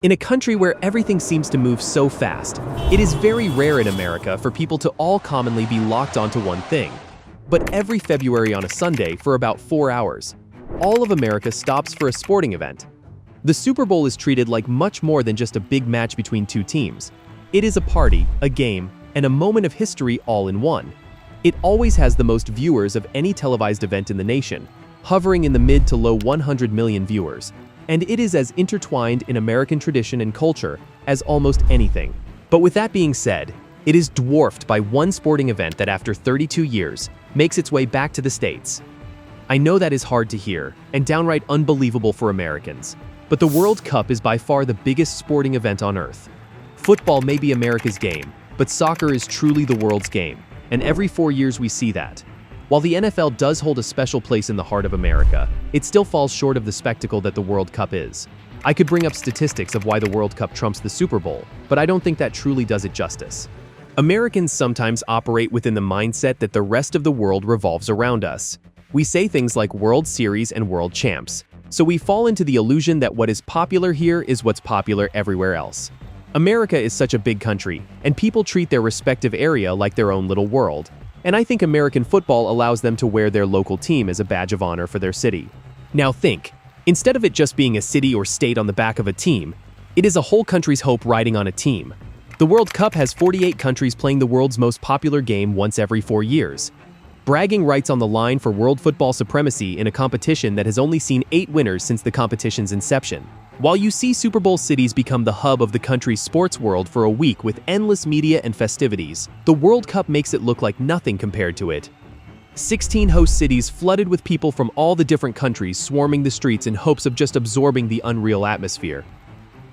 In a country where everything seems to move so fast, it is very rare in America for people to all commonly be locked onto one thing. But every February on a Sunday for about 4 hours, all of America stops for a sporting event. The Super Bowl is treated like much more than just a big match between two teams. It is a party, a game, and a moment of history all in one. It always has the most viewers of any televised event in the nation, hovering in the mid to low 100 million viewers. And it is as intertwined in American tradition and culture as almost anything. But with that being said, it is dwarfed by one sporting event that after 32 years makes its way back to the States. I know that is hard to hear and downright unbelievable for Americans, but the World Cup is by far the biggest sporting event on Earth. Football may be America's game, but soccer is truly the world's game, and every 4 years we see that. While the NFL does hold a special place in the heart of America, it still falls short of the spectacle that the World Cup is. I could bring up statistics of why the World Cup trumps the Super Bowl, but I don't think that truly does it justice. Americans sometimes operate within the mindset that the rest of the world revolves around us. We say things like World Series and World Champs, so we fall into the illusion that what is popular here is what's popular everywhere else. America is such a big country, and people treat their respective area like their own little world. And I think American football allows them to wear their local team as a badge of honor for their city. Now think, instead of it just being a city or state on the back of a team, it is a whole country's hope riding on a team. The World Cup has 48 countries playing the world's most popular game once every 4 years. Bragging rights on the line for world football supremacy in a competition that has only seen 8 winners since the competition's inception. While you see Super Bowl cities become the hub of the country's sports world for a week with endless media and festivities, the World Cup makes it look like nothing compared to it. 16 host cities flooded with people from all the different countries swarming the streets in hopes of just absorbing the unreal atmosphere.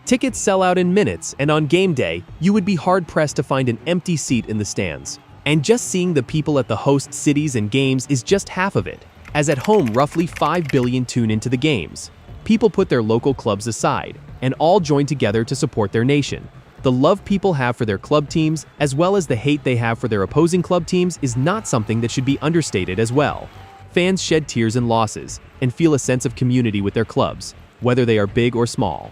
Tickets sell out in minutes, and on game day, you would be hard-pressed to find an empty seat in the stands. And just seeing the people at the host cities and games is just half of it, as at home roughly 5 billion tune into the games. People put their local clubs aside and all join together to support their nation. The love people have for their club teams, as well as the hate they have for their opposing club teams, is not something that should be understated as well. Fans shed tears in losses and feel a sense of community with their clubs, whether they are big or small.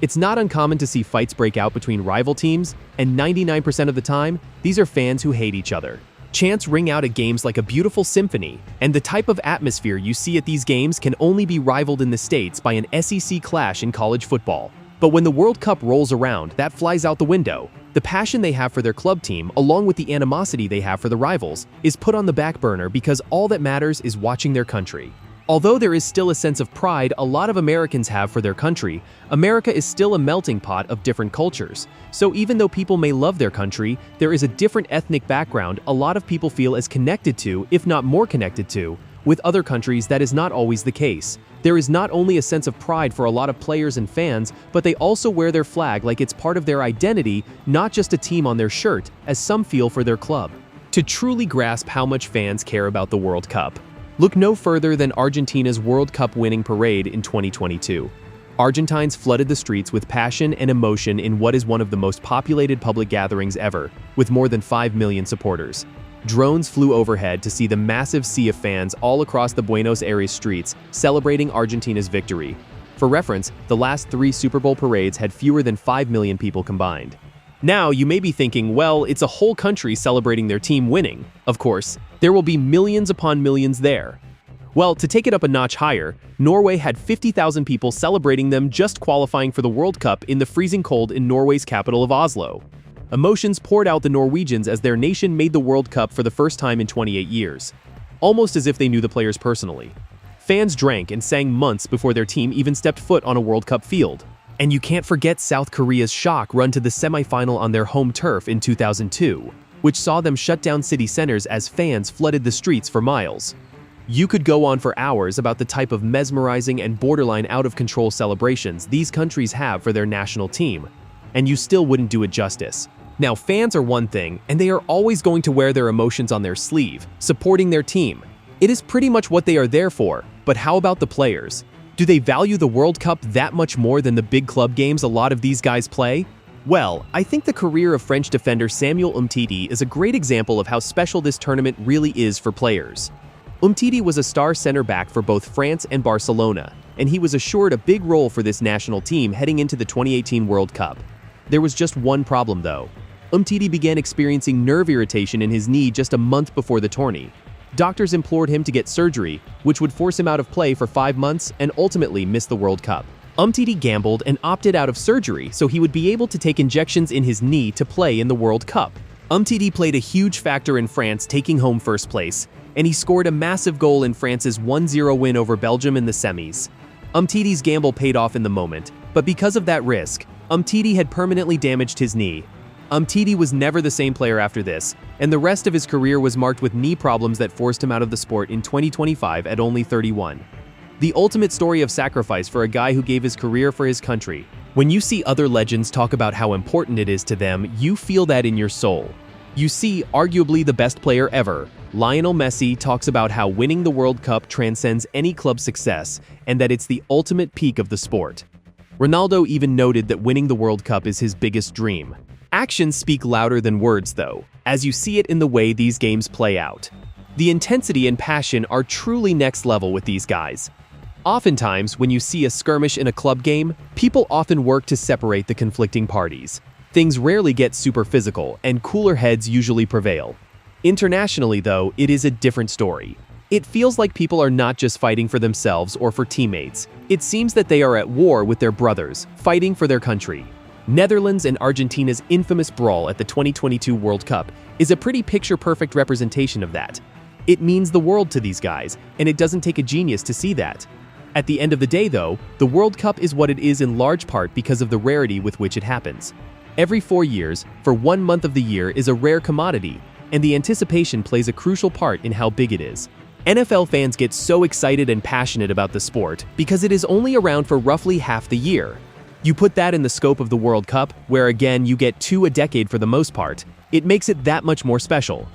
It's not uncommon to see fights break out between rival teams, and 99% of the time, these are fans who hate each other. Chants ring out at games like a beautiful symphony, and the type of atmosphere you see at these games can only be rivaled in the States by an SEC clash in college football. But when the World Cup rolls around, that flies out the window. The passion they have for their club team, along with the animosity they have for the rivals, is put on the back burner because all that matters is watching their country. Although there is still a sense of pride a lot of Americans have for their country, America is still a melting pot of different cultures. So even though people may love their country, there is a different ethnic background a lot of people feel as connected to, if not more connected to. With other countries, that is not always the case. There is not only a sense of pride for a lot of players and fans, but they also wear their flag like it's part of their identity, not just a team on their shirt, as some feel for their club. To truly grasp how much fans care about the World Cup, look no further than Argentina's World Cup winning parade in 2022. Argentines flooded the streets with passion and emotion in what is one of the most populated public gatherings ever, with more than 5 million supporters. Drones flew overhead to see the massive sea of fans all across the Buenos Aires streets celebrating Argentina's victory. For reference, the last 3 Super Bowl parades had fewer than 5 million people combined. Now, you may be thinking, well, it's a whole country celebrating their team winning. Of course, there will be millions upon millions there. Well, to take it up a notch higher, Norway had 50,000 people celebrating them just qualifying for the World Cup in the freezing cold in Norway's capital of Oslo. Emotions poured out the Norwegians as their nation made the World Cup for the first time in 28 years, almost as if they knew the players personally. Fans drank and sang months before their team even stepped foot on a World Cup field. And you can't forget South Korea's shock run to the semifinal on their home turf in 2002, which saw them shut down city centers as fans flooded the streets for miles. You could go on for hours about the type of mesmerizing and borderline out-of-control celebrations these countries have for their national team, and you still wouldn't do it justice. Now, fans are one thing, and they are always going to wear their emotions on their sleeve, supporting their team. It is pretty much what they are there for, but how about the players? Do they value the World Cup that much more than the big club games a lot of these guys play? Well, I think the career of French defender Samuel Umtiti is a great example of how special this tournament really is for players. Umtiti was a star center back for both France and Barcelona, and he was assured a big role for this national team heading into the 2018 World Cup. There was just one problem though. Umtiti began experiencing nerve irritation in his knee just a month before the tourney. Doctors implored him to get surgery, which would force him out of play for 5 months and ultimately miss the World Cup. Umtiti gambled and opted out of surgery so he would be able to take injections in his knee to play in the World Cup. Umtiti played a huge factor in France taking home first place, and he scored a massive goal in France's 1-0 win over Belgium in the semis. Umtiti's gamble paid off in the moment, but because of that risk, Umtiti had permanently damaged his knee. Umtiti was never the same player after this, and the rest of his career was marked with knee problems that forced him out of the sport in 2025 at only 31. The ultimate story of sacrifice for a guy who gave his career for his country. When you see other legends talk about how important it is to them, you feel that in your soul. You see, arguably the best player ever, Lionel Messi, talks about how winning the World Cup transcends any club success and that it's the ultimate peak of the sport. Ronaldo even noted that winning the World Cup is his biggest dream. Actions speak louder than words though, as you see it in the way these games play out. The intensity and passion are truly next level with these guys. Oftentimes, when you see a skirmish in a club game, people often work to separate the conflicting parties. Things rarely get super physical, and cooler heads usually prevail. Internationally, though, it is a different story. It feels like people are not just fighting for themselves or for teammates. It seems that they are at war with their brothers, fighting for their country. Netherlands and Argentina's infamous brawl at the 2022 World Cup is a pretty picture-perfect representation of that. It means the world to these guys, and it doesn't take a genius to see that. At the end of the day, though, the World Cup is what it is in large part because of the rarity with which it happens. Every 4 years, for 1 month of the year, is a rare commodity, and the anticipation plays a crucial part in how big it is. NFL fans get so excited and passionate about the sport because it is only around for roughly half the year. You put that in the scope of the World Cup, where again you get 2 a decade for the most part, it makes it that much more special.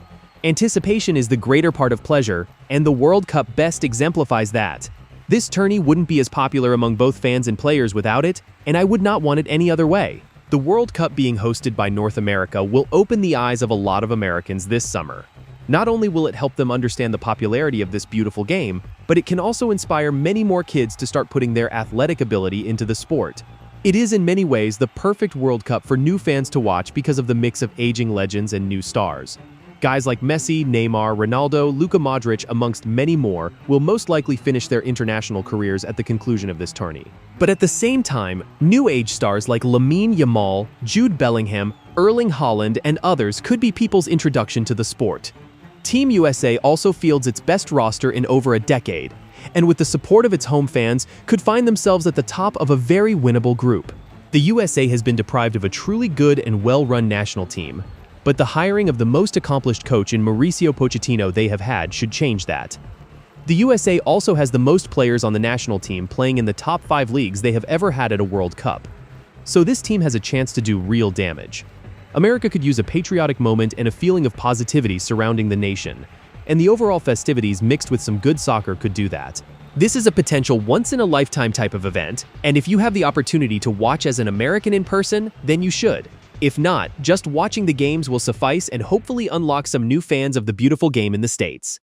Anticipation is the greater part of pleasure, and the World Cup best exemplifies that. This tourney wouldn't be as popular among both fans and players without it, and I would not want it any other way. The World Cup being hosted by North America will open the eyes of a lot of Americans this summer. Not only will it help them understand the popularity of this beautiful game, but it can also inspire many more kids to start putting their athletic ability into the sport. It is in many ways the perfect World Cup for new fans to watch because of the mix of aging legends and new stars. Guys like Messi, Neymar, Ronaldo, Luka Modric, amongst many more, will most likely finish their international careers at the conclusion of this tourney. But at the same time, new age stars like Lamine Yamal, Jude Bellingham, Erling Haaland, and others could be people's introduction to the sport. Team USA also fields its best roster in over a decade, and with the support of its home fans, could find themselves at the top of a very winnable group. The USA has been deprived of a truly good and well-run national team, but the hiring of the most accomplished coach in Mauricio Pochettino they have had should change that. The USA also has the most players on the national team playing in the top 5 leagues they have ever had at a World Cup. So this team has a chance to do real damage. America could use a patriotic moment and a feeling of positivity surrounding the nation, and the overall festivities mixed with some good soccer could do that. This is a potential once-in-a-lifetime type of event, and if you have the opportunity to watch as an American in person, then you should. If not, just watching the games will suffice and hopefully unlock some new fans of the beautiful game in the States.